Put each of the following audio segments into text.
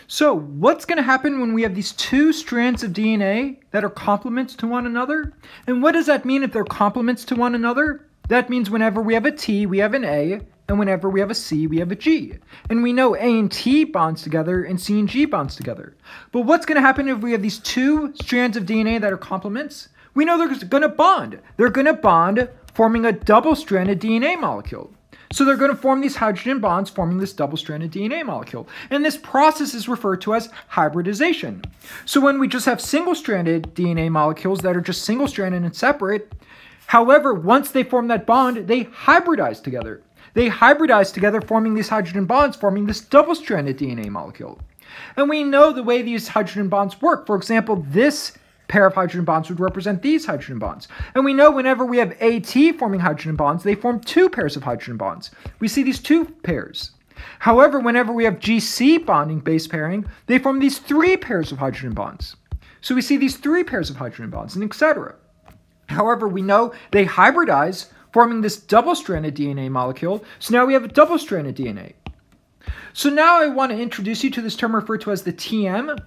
So what's going to happen when we have these two strands of DNA that are complements to one another? And what does that mean if they're complements to one another? That means whenever we have a T, we have an A, and whenever we have a C, we have a G. And we know A and T bonds together and C and G bonds together. But what's going to happen if we have these two strands of DNA that are complements? We know they're going to bond. They're going to bond forming a double-stranded DNA molecule. So they're going to form these hydrogen bonds forming this double-stranded DNA molecule. And this process is referred to as hybridization. So when we just have single-stranded DNA molecules that are just single-stranded and separate, however, once they form that bond, they hybridize together. They hybridize together, forming these hydrogen bonds, forming this double-stranded DNA molecule. And we know the way these hydrogen bonds work. For example, this pair of hydrogen bonds would represent these hydrogen bonds. And we know whenever we have AT forming hydrogen bonds, they form two pairs of hydrogen bonds. We see these two pairs. However, whenever we have GC bonding base pairing, they form these three pairs of hydrogen bonds. So we see these three pairs of hydrogen bonds, and etc. However, we know they hybridize, forming this double-stranded DNA molecule. So now we have a double-stranded DNA. So now I want to introduce you to this term referred to as the TM.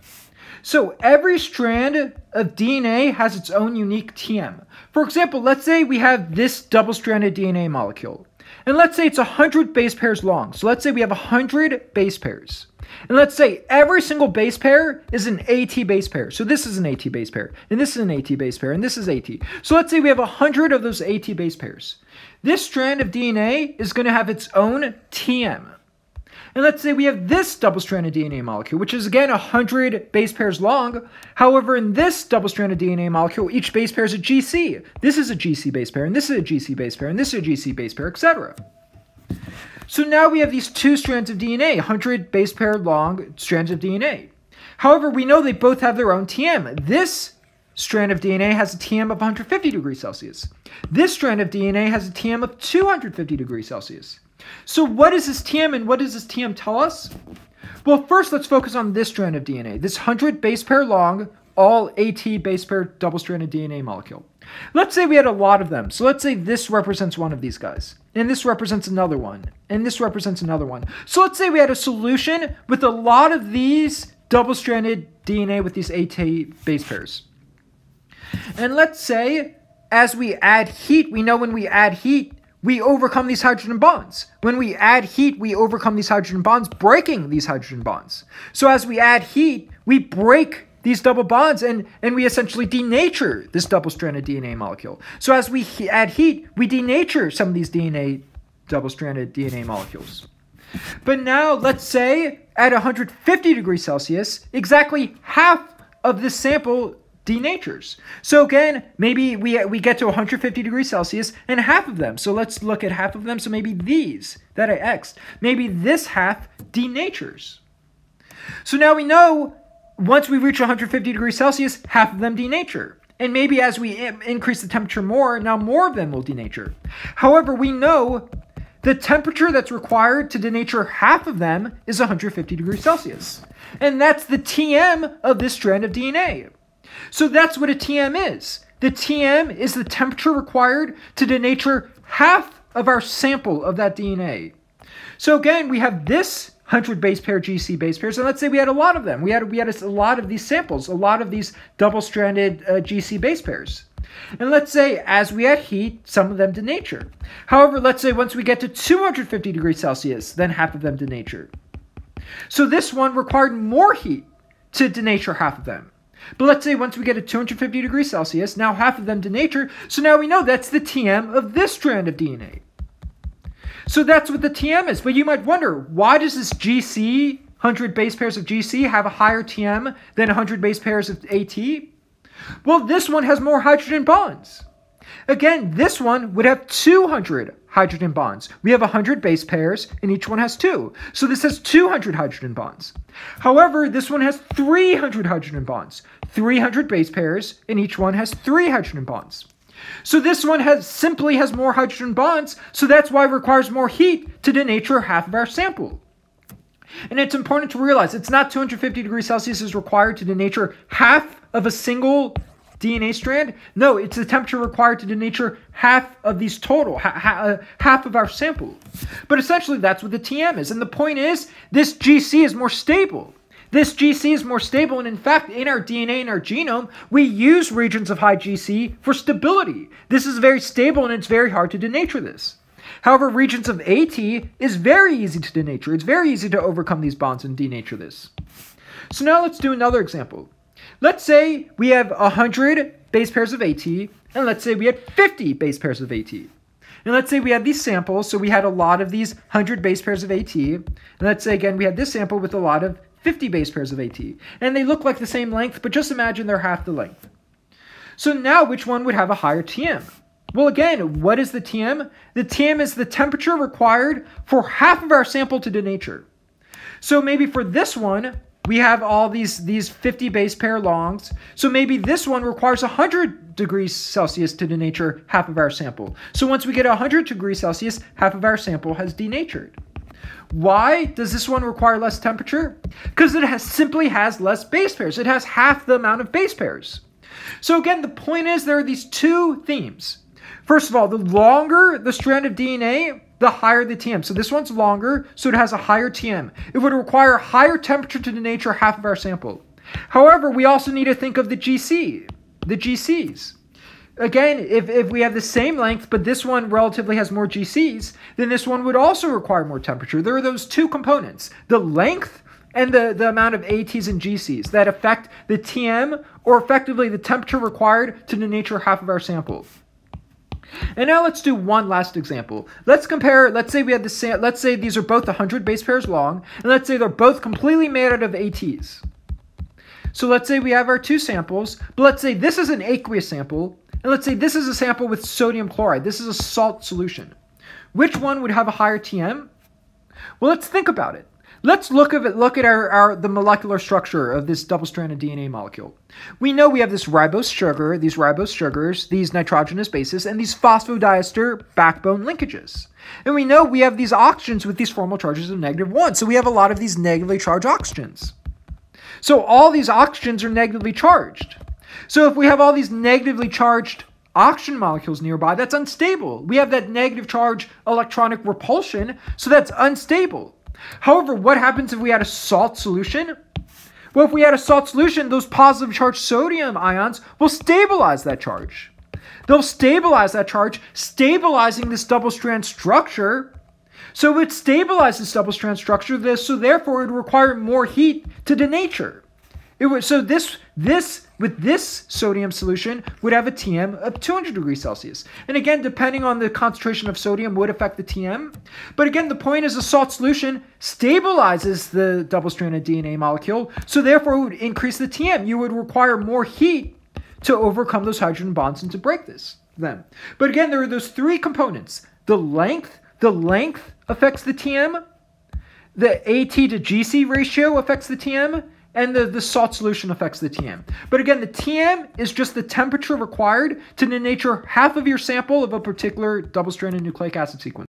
So every strand of DNA has its own unique TM. For example, let's say we have this double-stranded DNA molecule. And let's say it's 100 base pairs long. So let's say we have 100 base pairs. And let's say every single base pair is an AT base pair. So this is an AT base pair, and this is an AT base pair, and this is AT. So let's say we have 100 of those AT base pairs. This strand of DNA is going to have its own TM. And let's say we have this double-stranded DNA molecule, which is again 100 base pairs long. However, in this double-stranded DNA molecule, each base pair is a GC. This is a GC base pair, and this is a GC base pair, and this is a GC base pair, etc. So now we have these two strands of DNA, 100 base pair long strands of DNA. However, we know they both have their own TM. This strand of DNA has a TM of 150 degrees Celsius. This strand of DNA has a TM of 250 degrees Celsius. So what is this TM, and what does this TM tell us? Well, first let's focus on this strand of DNA, this 100 base pair long, all AT base pair double-stranded DNA molecule. Let's say we had a lot of them. So let's say this represents one of these guys, and this represents another one, and this represents another one. So let's say we had a solution with a lot of these double-stranded DNA with these AT base pairs. And let's say as we add heat, we know when we add heat, we overcome these hydrogen bonds. When we add heat, we overcome these hydrogen bonds, breaking these hydrogen bonds. So as we add heat, we break these double bonds and we essentially denature this double-stranded DNA molecule. So as we add heat, we denature some of these double-stranded DNA molecules. But now let's say at 150 degrees Celsius, exactly half of this sample denatures. So again, maybe we get to 150 degrees Celsius and half of them. So let's look at half of them. So maybe these that I X'd, maybe this half denatures. So now we know once we reach 150 degrees Celsius, half of them denature. And maybe as we increase the temperature more, now more of them will denature. However, we know the temperature that's required to denature half of them is 150 degrees Celsius. And that's the TM of this strand of DNA. So that's what a TM is. The TM is the temperature required to denature half of our sample of that DNA. So again, we have this 100 base pair GC base pairs, and let's say we had a lot of them. We had a lot of these samples, a lot of these double-stranded GC base pairs. And let's say as we add heat, some of them denature. However, let's say once we get to 250 degrees Celsius, then half of them denature. So this one required more heat to denature half of them. But let's say once we get to 250 degrees Celsius, now half of them denature, so now we know that's the TM of this strand of DNA. So that's what the TM is. But you might wonder, why does this GC, 100 base pairs of GC, have a higher TM than 100 base pairs of AT? Well, this one has more hydrogen bonds. Again, this one would have 200 hydrogen bonds. We have 100 base pairs, and each one has 2. So this has 200 hydrogen bonds. However, this one has 300 hydrogen bonds. 300 base pairs, and each one has 3 hydrogen bonds. So this one simply has more hydrogen bonds, so that's why it requires more heat to denature half of our sample. And it's important to realize it's not 250 degrees Celsius is required to denature half of a single DNA strand. No, it's the temperature required to denature half of these total, half of our sample. But essentially, that's what the TM is. And the point is, this GC is more stable. This GC is more stable, and in fact, in our DNA and our genome, we use regions of high GC for stability. This is very stable, and it's very hard to denature this. However, regions of AT is very easy to denature. It's very easy to overcome these bonds and denature this. So now let's do another example. Let's say we have 100 base pairs of AT, and let's say we had 50 base pairs of AT. And let's say we had these samples, so we had a lot of these 100 base pairs of AT. And let's say, again, we had this sample with a lot of 50 base pairs of AT. And they look like the same length, but just imagine they're half the length. So now, which one would have a higher TM? Well, again, what is the TM? The TM is the temperature required for half of our sample to denature. So maybe for this one, we have all these 50 base pair longs. So maybe this one requires 100 degrees Celsius to denature half of our sample. So once we get 100 degrees Celsius, half of our sample has denatured. Why does this one require less temperature? Because it simply has less base pairs. It has half the amount of base pairs. So again, the point is there are these two themes. First of all, the longer the strand of DNA, the higher the TM. So this one's longer, so it has a higher TM. It would require higher temperature to denature half of our sample. However, we also need to think of the GCs. Again, if we have the same length, but this one relatively has more GCs, then this one would also require more temperature. There are those two components, the length and the amount of ATs and GCs that affect the TM, or effectively the temperature required to denature half of our sample. And now let's do one last example. Let's compare, let's say these are both 100 base pairs long, and let's say they're both completely made out of ATs. So let's say we have our two samples, but let's say this is an aqueous sample, and let's say this is a sample with sodium chloride. This is a salt solution. Which one would have a higher TM? Well, let's think about it. Let's look at the molecular structure of this double-stranded DNA molecule. We know we have this ribose sugar, these ribose sugars, these nitrogenous bases, and these phosphodiester backbone linkages. And we know we have these oxygens with these formal charges of -1. So we have a lot of these negatively charged oxygens. So all these oxygens are negatively charged. So if we have all these negatively charged oxygen molecules nearby, that's unstable. We have that negative charge electronic repulsion, so that's unstable. However, what happens if we had a salt solution? Well, if we had a salt solution, those positive charged sodium ions will stabilize that charge. They'll stabilize that charge, stabilizing this double-strand structure. So it stabilizes this double-strand structure, so therefore it would require more heat to denature. With this sodium solution would have a TM of 200 degrees Celsius. And again, depending on the concentration of sodium would affect the TM. But again, the point is a salt solution stabilizes the double-stranded DNA molecule, so therefore it would increase the TM. You would require more heat to overcome those hydrogen bonds and to break them. But again, there are those three components. The length affects the TM. The AT to GC ratio affects the TM. And the salt solution affects the TM. But again, the TM is just the temperature required to denature half of your sample of a particular double-stranded nucleic acid sequence.